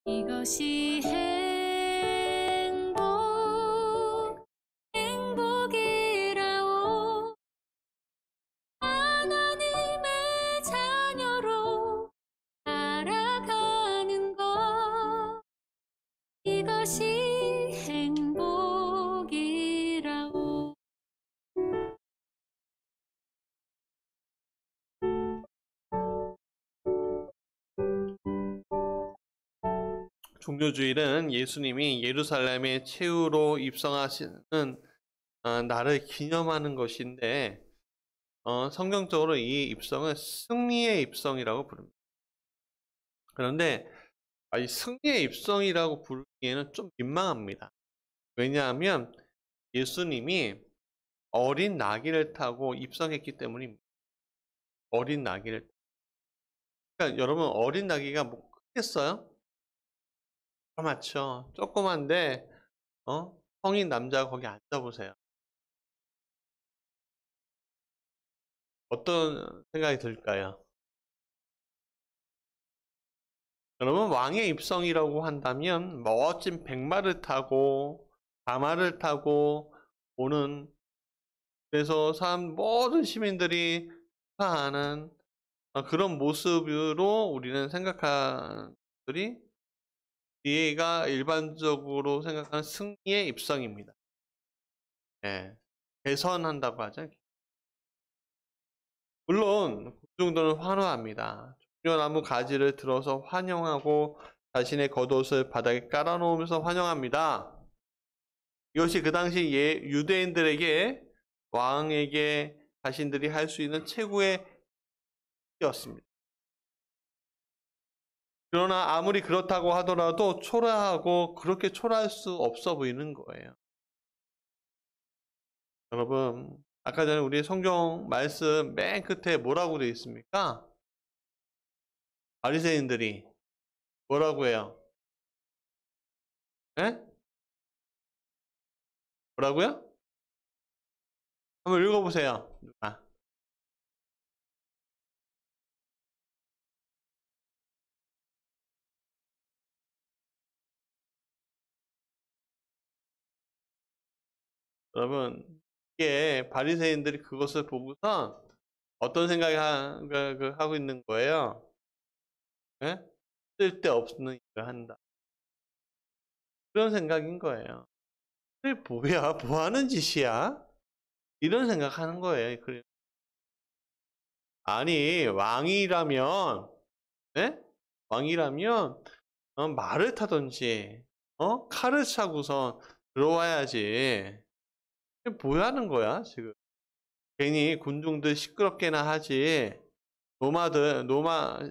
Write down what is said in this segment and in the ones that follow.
이것이 행복이라오. 하나님의 자녀로 살아가는 것, 이것이 행복이라오. 종료주일은 예수님이 예루살렘에 최후로 입성하시는 날을 기념하는 것인데, 성경적으로 이 입성은 승리의 입성이라고 부릅니다. 그런데 이 승리의 입성이라고 부르기에는 좀 민망합니다. 왜냐하면 예수님이 어린 나귀를 타고 입성했기 때문입니다. 어린 나귀를. 그러니까 여러분, 어린 나귀가 뭐 크겠어요? 맞죠. 조그만데 성인 남자가 거기 앉아보세요. 어떤 생각이 들까요? 여러분, 왕의 입성이라고 한다면 멋진 백마를 타고 가마를 타고 오는, 그래서 모든 시민들이 축하하는 그런 모습으로 우리는 생각하들이 뒤에가 일반적으로 생각하는 승리의 입성입니다. 예, 개선한다고 하죠. 물론 군중들은 환호합니다. 종려나무 가지를 들어서 환영하고 자신의 겉옷을 바닥에 깔아놓으면서 환영합니다. 이것이 그 당시 유대인들에게, 왕에게 자신들이 할 수 있는 최고의 일이었습니다. 그러나 아무리 그렇다고 하더라도 초라하고 그렇게 초라할 수 없어 보이는 거예요. 여러분, 아까 전에 우리 성경 말씀 맨 끝에 뭐라고 되어 있습니까? 바리새인들이 뭐라고 해요? 에? 뭐라고요? 한번 읽어보세요. 여러분, 이게 바리새인들이 그것을 보고서 어떤 생각을 하고 있는 거예요? 에? 쓸데없는 일을 한다. 그런 생각인 거예요. 뭐야, 뭐 하는 짓이야? 이런 생각하는 거예요. 아니, 왕이라면, 네? 왕이라면 말을 타든지, 칼을 차고서 들어와야지. 뭐 하는 거야, 지금? 괜히 군중들 시끄럽게나 하지.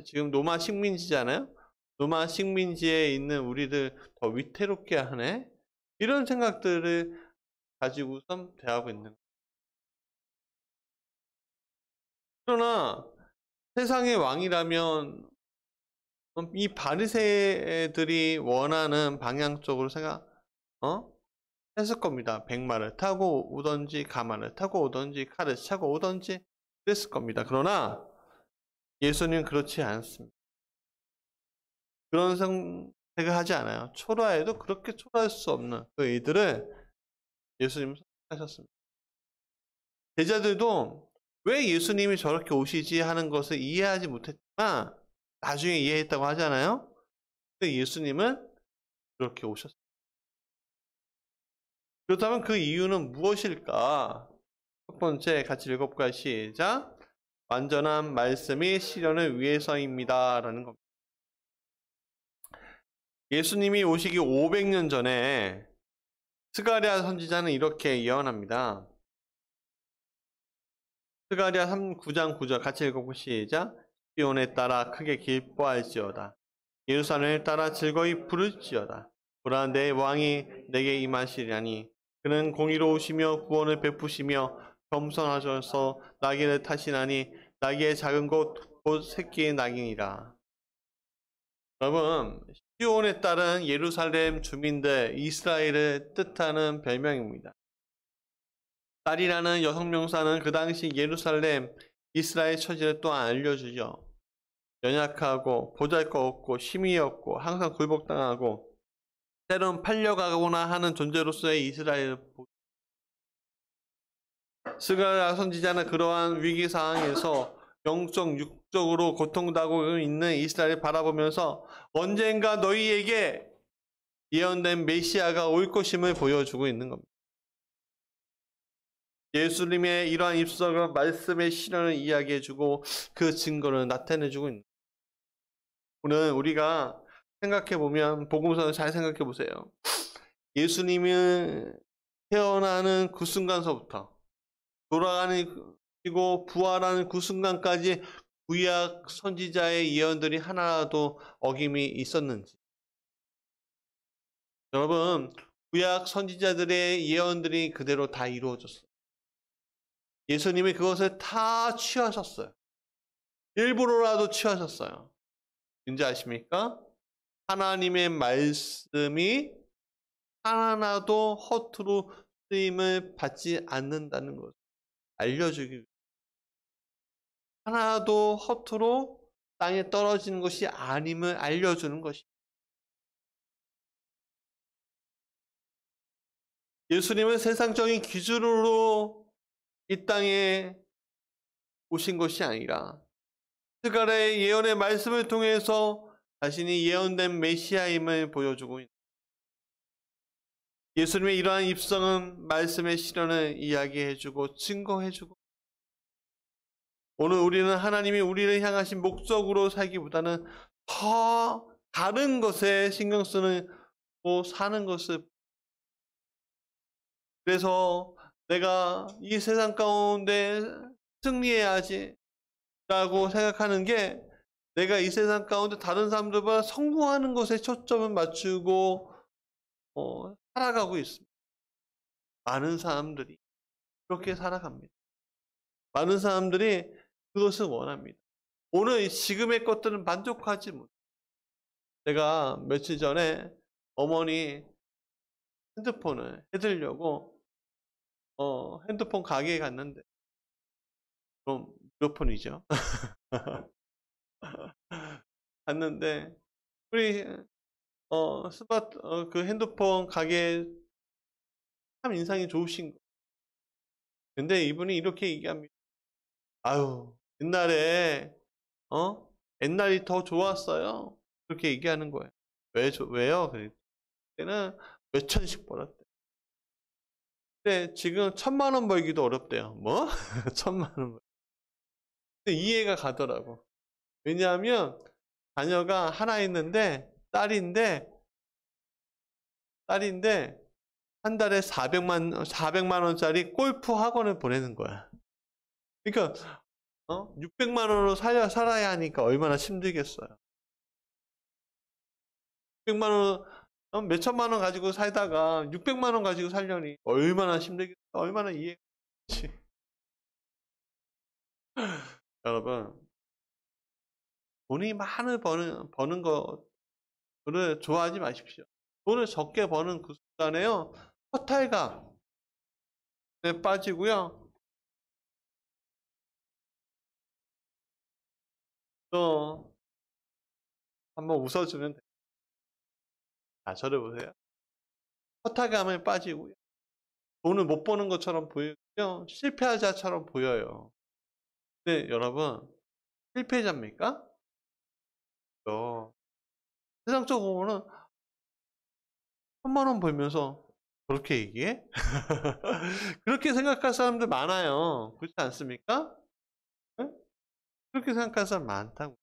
지금 노마 식민지잖아요? 노마 식민지에 있는 우리들 더 위태롭게 하네? 이런 생각들을 가지고선 대하고 있는 거예요. 그러나 세상의 왕이라면 이 바리새인들이 원하는 방향 쪽으로 했을 겁니다. 백마를 타고 오든지 가마를 타고 오든지 칼을 차고 오든지 그랬을 겁니다. 그러나 예수님은 그렇지 않습니다. 그런 선택을 하지 않아요. 초라해도 그렇게 초라할 수 없는 그 이들을 예수님은 선택하셨습니다. 제자들도 왜 예수님이 저렇게 오시지 하는 것을 이해하지 못했지만 나중에 이해했다고 하잖아요. 근데 예수님은 그렇게 오셨습니다. 그렇다면 그 이유는 무엇일까? 첫 번째, 같이 읽어볼까요? 시작. 완전한 말씀이 실현을 위해서입니다. 라는 겁니다. 예수님이 오시기 500년 전에 스가랴 선지자는 이렇게 예언합니다. 스가랴 9장 9절 같이 읽어보시죠. 시작. 시온에 따라 크게 기뻐할지어다. 예루살렘에 따라 즐거이 부를지어다. 보라, 내 왕이 내게 임하시리니 그는 공의로우시며 구원을 베푸시며 겸손하셔서 나귀를 타시나니 나귀의 작은 곧 새끼의 나귀니라. 여러분, 시온에 따른 예루살렘 주민들, 이스라엘을 뜻하는 별명입니다. 딸이라는 여성 명사는 그 당시 예루살렘, 이스라엘 처지를 또한 알려주죠. 연약하고 보잘것없고 힘이 없고 항상 굴복당하고 때론 팔려가거나 하는 존재로서의 이스라엘을 스가랴 선지자는 그러한 위기 상황에서 영적 육적으로 고통당하고 있는 이스라엘을 바라보면서 언젠가 너희에게 예언된 메시아가 올 것임을 보여주고 있는 겁니다. 예수님의 이러한 입성은 말씀의 실현을 이야기해주고 그 증거를 나타내주고 있는 거예요. 오늘 우리가 생각해보면 복음서를 잘 생각해보세요. 예수님은 태어나는 그 순간서부터 돌아가시고 부활하는 그 순간까지 구약 선지자의 예언들이 하나도 어김이 있었는지, 여러분, 구약 선지자들의 예언들이 그대로 다 이루어졌어요. 예수님이 그것을 다 취하셨어요. 일부러라도 취하셨어요. 왠지 아십니까? 하나님의 말씀이 하나도 허투루 쓰임을 받지 않는다는 것을 알려주기 위해 하나도 허투루 땅에 떨어지는 것이 아님을 알려주는 것입니다. 예수님은 세상적인 기준으로 이 땅에 오신 것이 아니라 스가랴의 예언의 말씀을 통해서 자신이 예언된 메시아임을 보여주고 있는 예수님의 이러한 입성은 말씀의 실현을 이야기해주고 증거해주고 오늘 우리는 하나님이 우리를 향하신 목적으로 살기보다는 더 다른 것에 신경 쓰는 사는 것을 그래서 내가 이 세상 가운데 승리해야지 라고 생각하는 게 내가 이 세상 가운데 다른 사람들보다 성공하는 것에 초점을 맞추고 살아가고 있습니다. 많은 사람들이 그렇게 살아갑니다. 많은 사람들이 그것을 원합니다. 오늘 지금의 것들은 만족하지 못해요. 제가 며칠 전에 어머니 핸드폰을 해드리려고 핸드폰 가게에 갔는데 그럼 무료폰이죠. 갔는데 우리 스마트 그 핸드폰 가게 참 인상이 좋으신 거. 근데 이분이 이렇게 얘기합니다. 아유 옛날에 옛날이 더 좋았어요. 그렇게 얘기하는 거예요. 왜요? 그때는 몇 천씩 벌었대. 근데 지금 1,000만 원 벌기도 어렵대요. 뭐? 1,000만 원 벌. 근데 이해가 가더라고. 왜냐하면 자녀가 하나 있는데 딸인데 한 달에 400만 원짜리 골프 학원을 보내는 거야. 그러니까 600만 원으로 살아야 하니까 얼마나 힘들겠어요. 600만 원, 몇 천만 원 가지고 살다가 600만 원 가지고 살려니 얼마나 힘들겠어. 얼마나 이해가 되지. 여러분, 돈이 많이 버는 거를 좋아하지 마십시오. 돈을 적게 버는 그 순간에요, 허탈감에 빠지고요. 또 한번 웃어주면 돼요. 저를 보세요. 허탈감에 빠지고요. 돈을 못 버는 것처럼 보이고요. 실패자처럼 보여요. 근데 여러분, 실패자입니까? 세상적으로는 1,000만 원 벌면서 그렇게 얘기해? 그렇게 생각할 사람들 많아요. 그렇지 않습니까? 네? 그렇게 생각하는 사람 많다고.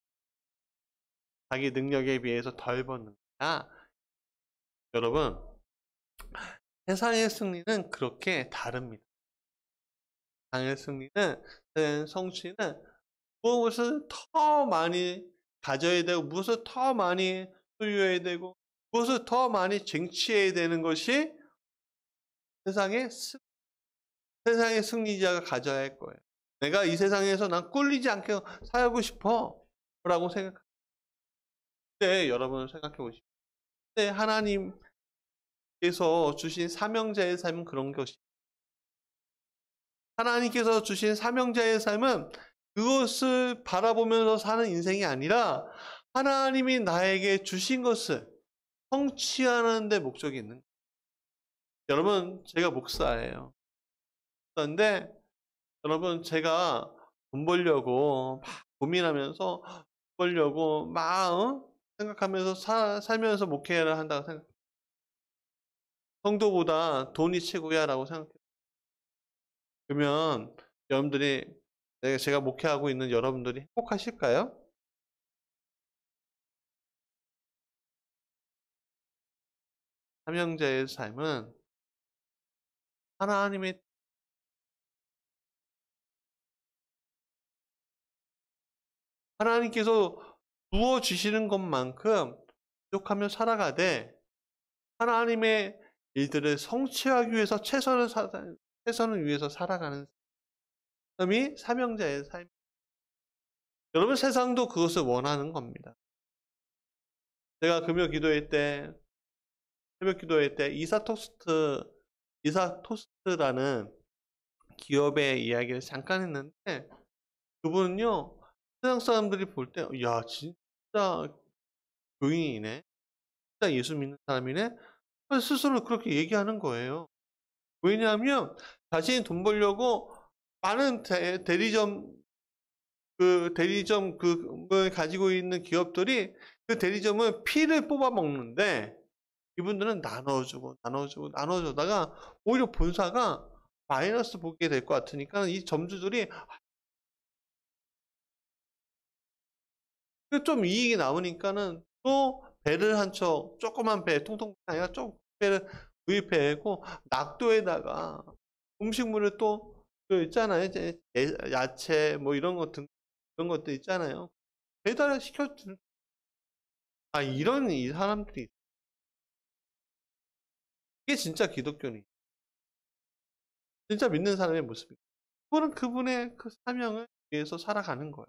자기 능력에 비해서 덜 버는 거야. 여러분, 세상의 승리는 그렇게 다릅니다. 세상의 승리는, 성취는 무엇을 더 많이 가져야 되고, 무엇을 더 많이 소유해야 되고, 무엇을 더 많이 쟁취해야 되는 것이 세상의 승리자가 가져야 할 거예요. 내가 이 세상에서 난 꿀리지 않게 살고 싶어 라고 생각합니다. 근데 여러분 생각해 보십시오. 근데 하나님께서 주신 사명자의 삶은 그런 것입니다. 하나님께서 주신 사명자의 삶은 그것을 바라보면서 사는 인생이 아니라 하나님이 나에게 주신 것을 성취하는 데 목적이 있는 거예요. 여러분, 제가 목사예요. 그런데 여러분, 제가 돈 벌려고 막 고민하면서 돈 벌려고 막 생각하면서 살면서 목회를 한다고 생각해요. 성도보다 돈이 최고야라고 생각해요. 그러면 여러분들이 제가 목회하고 있는 여러분들이 행복하실까요? 삼형제의 삶은 하나님의 하나님께서 부어 주시는 것만큼 부족하며 살아가되 하나님의 일들을 성취하기 위해서 최선을 위해서 살아가는 삶이 삼형제의 삶. 여러분, 세상도 그것을 원하는 겁니다. 제가 금요 기도회 때, 새벽 기도회 때 이사토스트라는 기업의 이야기를 잠깐 했는데 그분은요, 세상 사람들이 볼 때, 야, 진짜 교인이네. 진짜 예수 믿는 사람이네. 스스로 그렇게 얘기하는 거예요. 왜냐하면 자신이 돈 벌려고 많은 대리점 그걸 가지고 있는 기업들이 그 대리점을 피를 뽑아 먹는데 이분들은 나눠주다가 오히려 본사가 마이너스 보게 될 것 같으니까 이 점주들이 좀 이익이 남으니까는 또 배를 한 척, 조그만 배, 통통 아니라 좀 배를 구입해고 낙도에다가 음식물을 또 그 있잖아요. 이제 야채 뭐 이런 것들 있잖아요. 배달을 시켜주는 이런 이 사람들이 이게 진짜 기독교니 진짜 믿는 사람의 모습이에요. 그분은 그분의 그 사명을 위해서 살아가는 거예요.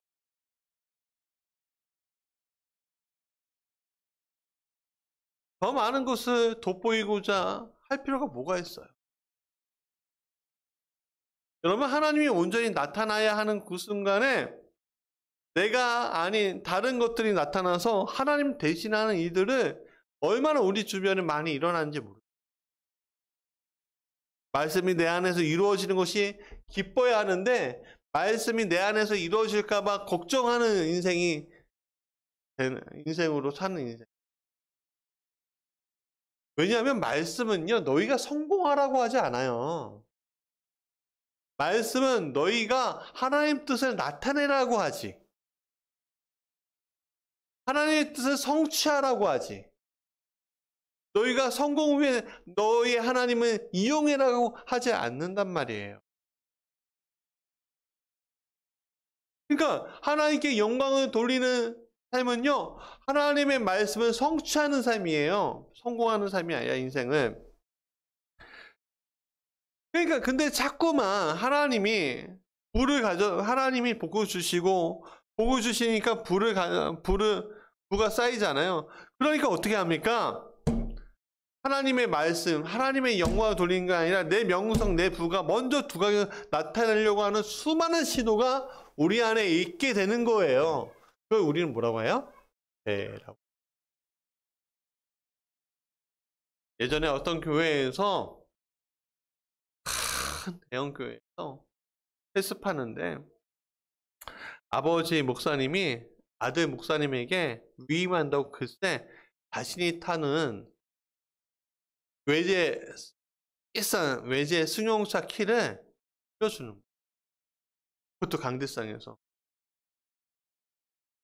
더 많은 것을 돋보이고자 할 필요가 뭐가 있어요? 여러분, 하나님이 온전히 나타나야 하는 그 순간에 내가 아닌 다른 것들이 나타나서 하나님 대신하는 일들을 얼마나 우리 주변에 많이 일어나는지 모르겠어요. 말씀이 내 안에서 이루어지는 것이 기뻐야 하는데 말씀이 내 안에서 이루어질까 봐 걱정하는 인생으로 사는 인생. 왜냐하면 말씀은요, 너희가 성공하라고 하지 않아요. 말씀은 너희가 하나님 뜻을 나타내라고 하지. 하나님의 뜻을 성취하라고 하지. 너희가 성공 후에 너희 하나님을 이용해라고 하지 않는단 말이에요. 그러니까 하나님께 영광을 돌리는 삶은요, 하나님의 말씀을 성취하는 삶이에요. 성공하는 삶이 아니라 인생은. 그러니까 근데 자꾸만 하나님이 하나님이 복을 주시고 복을 주시니까 부가 쌓이잖아요. 그러니까 어떻게 합니까? 하나님의 말씀, 하나님의 영광을 돌리는 게 아니라 내 명성, 내 부가 먼저 두각을 나타내려고 하는 수많은 시도가 우리 안에 있게 되는 거예요. 그걸 우리는 뭐라고 해요? 배라고. 예전에 어떤 교회에서 큰 대형 교회에서 회습하는데 아버지 목사님이 아들 목사님에게 위임한다고 글쎄 자신이 타는 비싼 외제 승용차 키를 빌려주는 거예요. 그것도 강대상에서.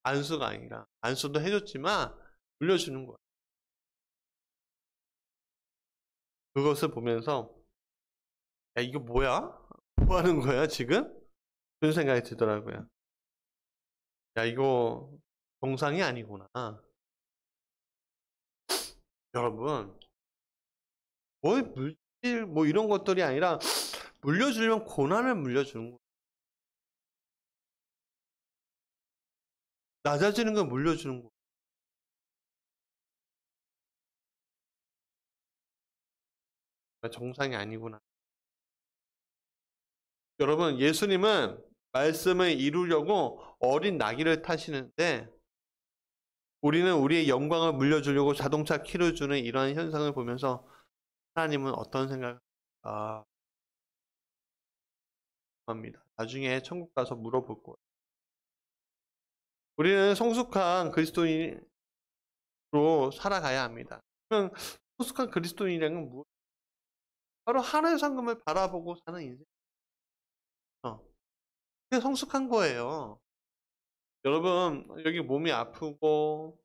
안수가 아니라 안수도 해줬지만 물려주는 거예요. 그것을 보면서 야, 이거 뭐야? 뭐 하는 거야 지금? 그런 생각이 들더라고요. 야, 이거 정상이 아니구나. 여러분, 물질 뭐 이런 것들이 아니라 물려주려면 고난을 물려주는 거예요. 낮아지는 건 물려주는 거예요. 정상이 아니구나. 여러분, 예수님은 말씀을 이루려고 어린 나귀를 타시는데 우리는 우리의 영광을 물려주려고 자동차 키를 주는 이러한 현상을 보면서 하나님은 어떤 생각을 합니다. 나중에 천국 가서 물어볼 거예요. 우리는 성숙한 그리스도인으로 살아가야 합니다. 그럼 성숙한 그리스도인이라는 건 바로 하늘의 상금을 바라보고 사는 인생. 그게 성숙한 거예요. 여러분, 여기 몸이 아프고,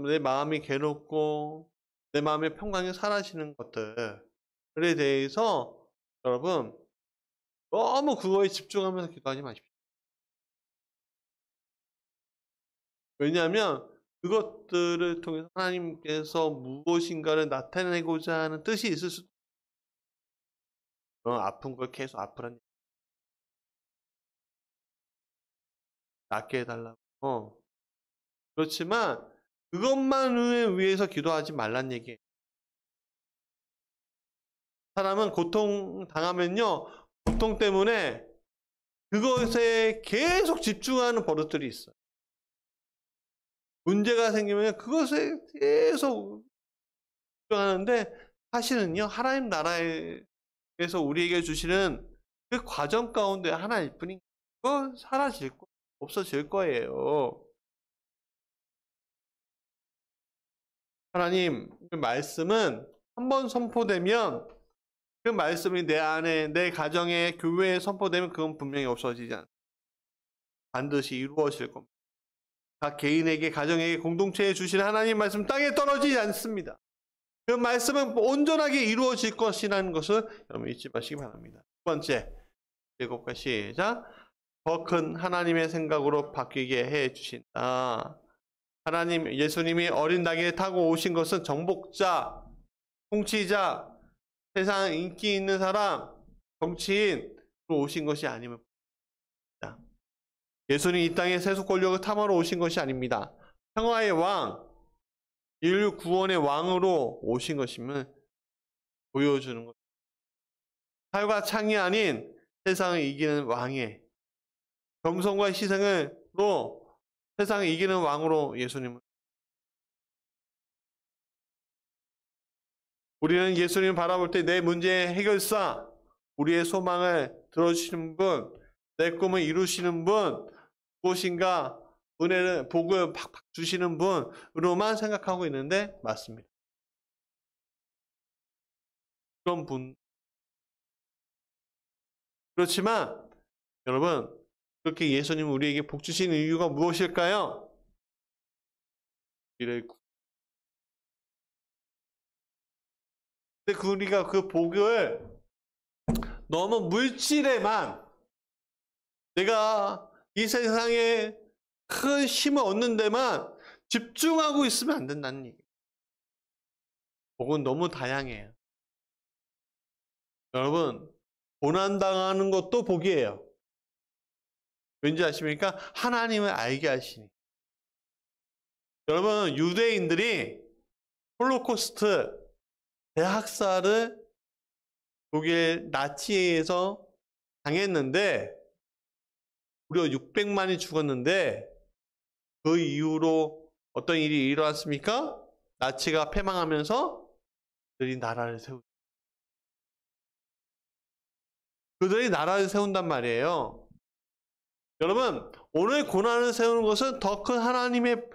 내 마음이 괴롭고, 내 마음의 평강이 사라지는 것들에 대해서 여러분, 너무 그거에 집중하면서 기도하지 마십시오. 왜냐하면 그것들을 통해서 하나님께서 무엇인가를 나타내고자 하는 뜻이 있을 수도 있어요. 아픈 걸 계속 아프란 얘기. 낫게 해달라고. 그렇지만 그것만을 위해서 기도하지 말란 얘기예요. 사람은 고통 당하면요, 고통 때문에 그것에 계속 집중하는 버릇들이 있어요. 문제가 생기면 그것에 계속 집중하는데 사실은요, 하나님 나라에서 우리에게 주시는 그 과정 가운데 하나일 뿐인 거 사라질 거 없어질 거예요. 하나님 그 말씀은 한번 선포되면 그 말씀이 내 안에, 내 가정에, 교회에 선포되면 그건 분명히 없어지지 않습니다. 반드시 이루어질 겁니다. 각 개인에게, 가정에게, 공동체에 주신 하나님 말씀 땅에 떨어지지 않습니다. 그 말씀은 온전하게 이루어질 것이라는 것을 여러분 잊지 마시기 바랍니다. 두 번째, 읽어볼까요? 시작. 더 큰 하나님의 생각으로 바뀌게 해 주신다. 하나님, 예수님이 어린 나귀를 타고 오신 것은 정복자, 통치자, 세상 인기 있는 사람, 정치인으로 오신 것이 아닙니다. 예수님 이 땅에 세속 권력을 탐하러 오신 것이 아닙니다. 평화의 왕, 인류 구원의 왕으로 오신 것임을 보여주는 것. 칼과 창이 아닌 세상을 이기는 왕의 겸손과 희생으로 세상을 이기는 왕으로 예수님을. 우리는 예수님을 바라볼 때 내 문제의 해결사, 우리의 소망을 들어주시는 분, 내 꿈을 이루시는 분, 무엇인가 은혜를, 복을 팍팍 주시는 분으로만 생각하고 있는데 맞습니다. 그런 분. 그렇지만 여러분, 그렇게 예수님은 우리에게 복 주시는 이유가 무엇일까요? 근데 우리가 그 복을 너무 물질에만, 내가 이 세상에 큰 힘을 얻는 데만 집중하고 있으면 안 된다는 얘기예요. 복은 너무 다양해요. 여러분, 고난당하는 것도 복이에요. 왠지 아십니까? 하나님을 알게 하시니. 여러분, 유대인들이 홀로코스트 대학살을 독일 나치에서 당했는데 무려 600만이 죽었는데 그 이후로 어떤 일이 일어났습니까? 나치가 패망하면서 그들이 나라를 세우죠. 그들이 나라를 세운단 말이에요. 여러분, 오늘 고난을 세우는 것은 더 큰 하나님의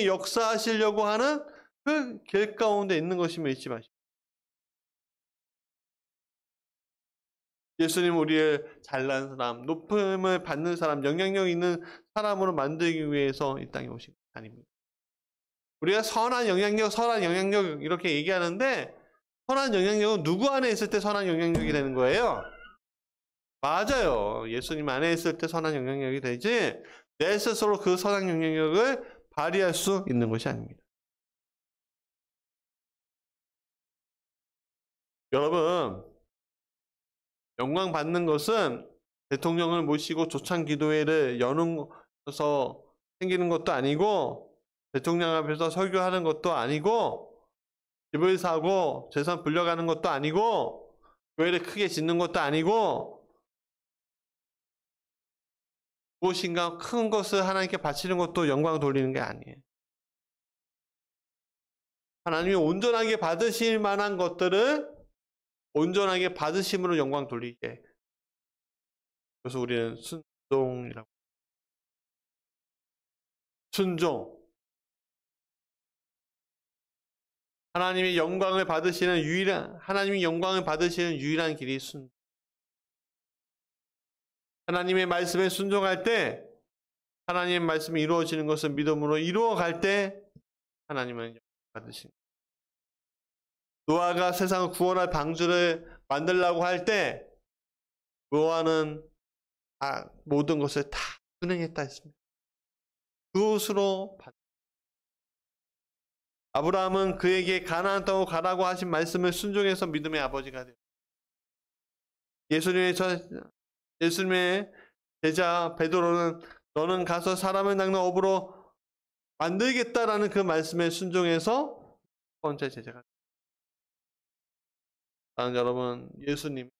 역사하시려고 하는 그 길 가운데 있는 것임을 잊지 마십시오. 예수님 우리를 잘난 사람, 높음을 받는 사람, 영향력 있는 사람으로 만들기 위해서 이 땅에 오신 것 아닙니다. 우리가 선한 영향력 이렇게 얘기하는데 선한 영향력은 누구 안에 있을 때 선한 영향력이 되는 거예요? 맞아요. 예수님 안에 있을 때 선한 영향력이 되지 내 스스로 그 선한 영향력을 발휘할 수 있는 것이 아닙니다. 여러분, 영광 받는 것은 대통령을 모시고 조창 기도회를 여는 것서 생기는 것도 아니고 대통령 앞에서 설교하는 것도 아니고 집을 사고 재산 불려가는 것도 아니고 교회를 크게 짓는 것도 아니고 무엇인가 큰 것을 하나님께 바치는 것도 영광 돌리는 게 아니에요. 하나님이 온전하게 받으실 만한 것들을 온전하게 받으심으로 영광 돌리게. 그래서 우리는 순종이라고. 순종. 하나님이 영광을 받으시는 유일한 길이 순종. 하나님의 말씀에 순종할 때 하나님의 말씀이 이루어지는 것을 믿음으로 이루어갈 때 하나님은 영광을 받으십니다. 노아가 세상을 구원할 방주를 만들려고 할 때 노아는 모든 것을 다 순행했다 했습니다. 그것으로 아브라함은 그에게 가나안 땅으로 가라고 하신 말씀을 순종해서 믿음의 아버지가 되었습니다. 예수님의 제자 베드로는 너는 가서 사람을 낚는 어부로 만들겠다라는 그 말씀에 순종해서 첫 번째 제자가 되었습니다. 사랑하는 여러분, 예수님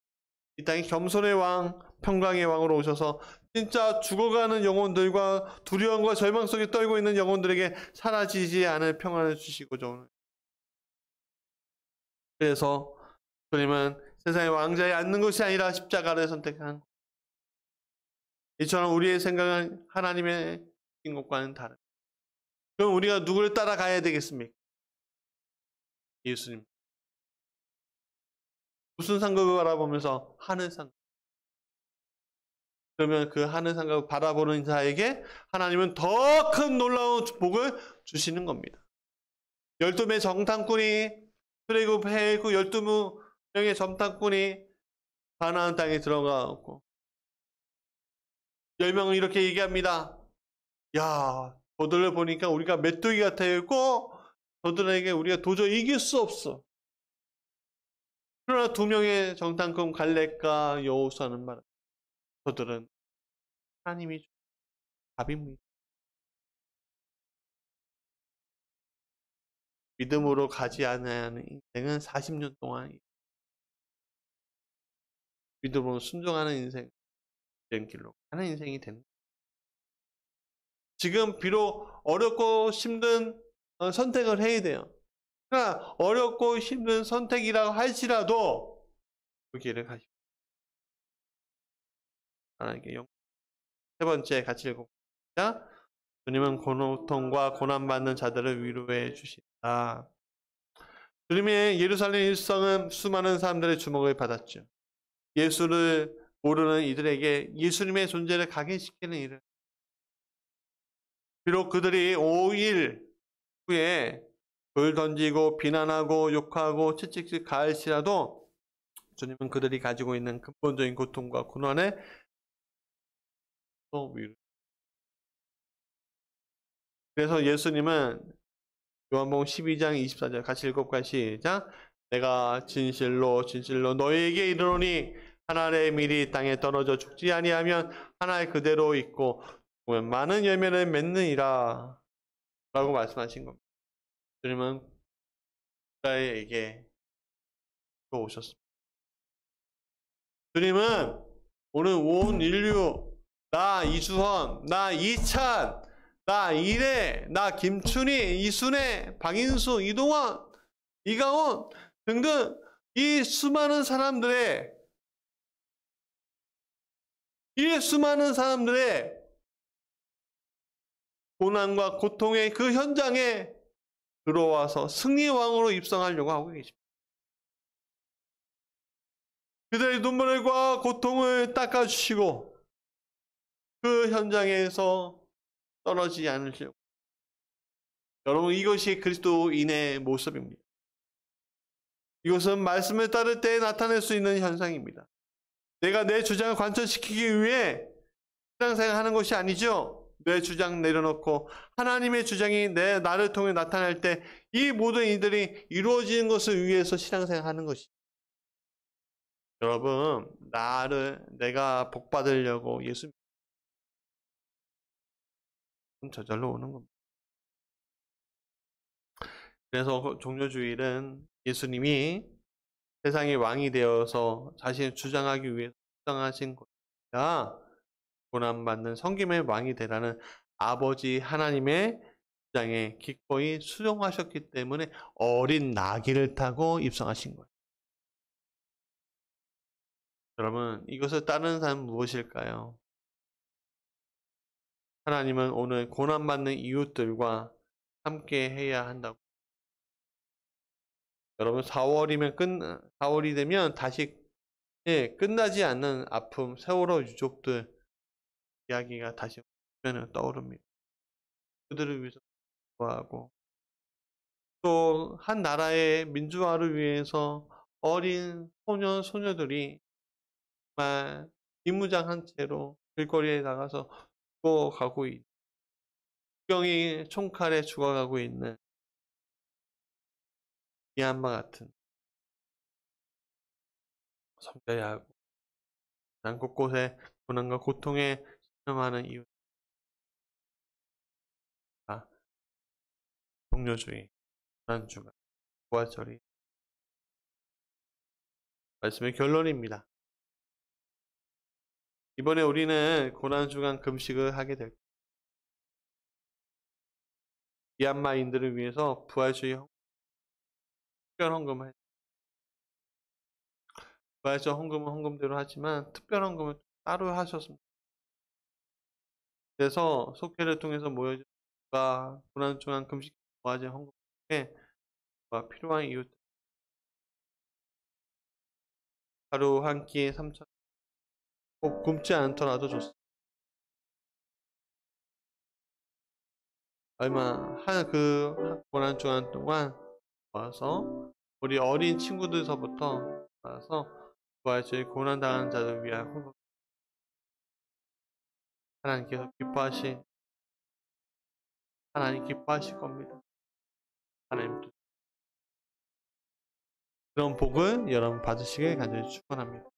이 땅에 겸손의 왕, 평강의 왕으로 오셔서 진짜 죽어가는 영혼들과 두려움과 절망 속에 떨고 있는 영혼들에게 사라지지 않을 평안을 주시고자 오늘. 그래서 주님은 세상의 왕자에 앉는 것이 아니라 십자가를 선택한. 이처럼 우리의 생각은 하나님의 인 것과는 다른. 그럼 우리가 누구를 따라가야 되겠습니까? 예수님. 무슨 상급을 바라보면서 하늘 상급. 그러면 그 하늘 상급을 바라보는 자에게 하나님은 더 큰 놀라운 복을 주시는 겁니다. 12명의 정탐꾼이 출애굽해고 12명의 정탐꾼이 가나안 땅에 들어가고 10명은 이렇게 얘기합니다. 야, 저들을 보니까 우리가 메뚜기 같아요. 저들에게 우리가 도저히 이길 수 없어. 그러나 2명의 정탐꾼 갈렙과 여호수아는 말합니다. 저들은 하나님이 주신 답입니다. 믿음으로 가지 않는 인생은 40년 동안 믿음으로 순종하는 인생, 길로 가는 인생이 됩니다. 지금 비록 어렵고 힘든 선택을 해야 돼요. 그러나 어렵고 힘든 선택이라고 할지라도 그 길을 가십시오. 하나님께 세 번째 같이 읽어봅니다. 주님은 고통과 고난받는 자들을 위로해 주신다. 주님의 예루살렘 일성은 수많은 사람들의 주목을 받았죠. 예수를 모르는 이들에게 예수님의 존재를 각인시키는 일을. 비록 그들이 5일 후에 돌 던지고 비난하고 욕하고 채찍질 가할지라도 주님은 그들이 가지고 있는 근본적인 고통과 고난에 또 위로. 그래서 예수님은 요한복음 12장 24절 같이 읽어볼까요? 시작. 내가 진실로 진실로 너희에게 이르노니 한 알의 밀이 땅에 떨어져 죽지 아니하면 한 알 그대로 있고 많은 열매를 맺느니라 라고 말씀하신 겁니다. 주님은 이스라엘에게 오셨습니다. 주님은 오늘 온 인류, 나 이수헌, 나 이찬, 나 이래, 나 김춘희, 이순애, 박인수, 이동원, 이가온 등등 이 수많은 사람들의 고난과 고통의 그 현장에 들어와서 승리왕으로 입성하려고 하고 계십니다. 그들의 눈물과 고통을 닦아주시고 그 현장에서 떨어지지 않으시려고. 여러분, 이것이 그리스도인의 모습입니다. 이것은 말씀을 따를 때 나타낼 수 있는 현상입니다. 내가 내 주장을 관철시키기 위해 신앙생활 하는 것이 아니죠. 내 주장 내려놓고 하나님의 주장이 나를 통해 나타날 때 이 모든 이들이 이루어지는 것을 위해서 신앙생활 하는 것이. 여러분, 내가 복 받으려고 예수님 저절로 오는 겁니다. 그래서 종료주일은 예수님이 세상의 왕이 되어서 자신을 주장하기 위해 주장하신 것입니다. 고난받는 섬김의 왕이 되라는 아버지 하나님의 주장에 기꺼이 수용하셨기 때문에 어린 나귀를 타고 입성하신 거예요. 여러분, 이것을 따르는 사람은 무엇일까요? 하나님은 오늘 고난받는 이웃들과 함께 해야 한다고. 여러분, 4월이 되면 다시 끝나지 않는 아픔, 세월호 유족들 이야기가 다시 떠오릅니다. 그들을 위해서 기도하고 또 한 나라의 민주화를 위해서 어린 소년, 소녀들이 정말 비무장한 채로 길거리에 나가서 죽어가고 있는, 국경이 총칼에 죽어가고 있는 미얀마 같은 섬겨야 하고, 난 곳곳에 고난과 고통에 신음하는 이유가 동료주의, 고난주가, 부활절이 말씀의 결론입니다. 이번에 우리는 고난주간 금식을 하게 될 거예요. 미얀마인들을 위해서 부활주의 특별 헌금을 부활절 헌금은 헌금대로 하지만 특별 헌금을 따로 하셨습니다. 그래서 속회를 통해서 모여진 고난주간 금식 부활절 헌금에 필요한 이웃 하루 한 끼에 3,000원 꼭 굶지 않더라도 좋습니다. 고난주간 동안 와서 우리 어린 친구들서부터 와서 부활절 고난당하는 자를 위한 헌금 하나님 기뻐하실 겁니다. 하나님 그런 복을 여러분 받으시길 간절히 축원합니다.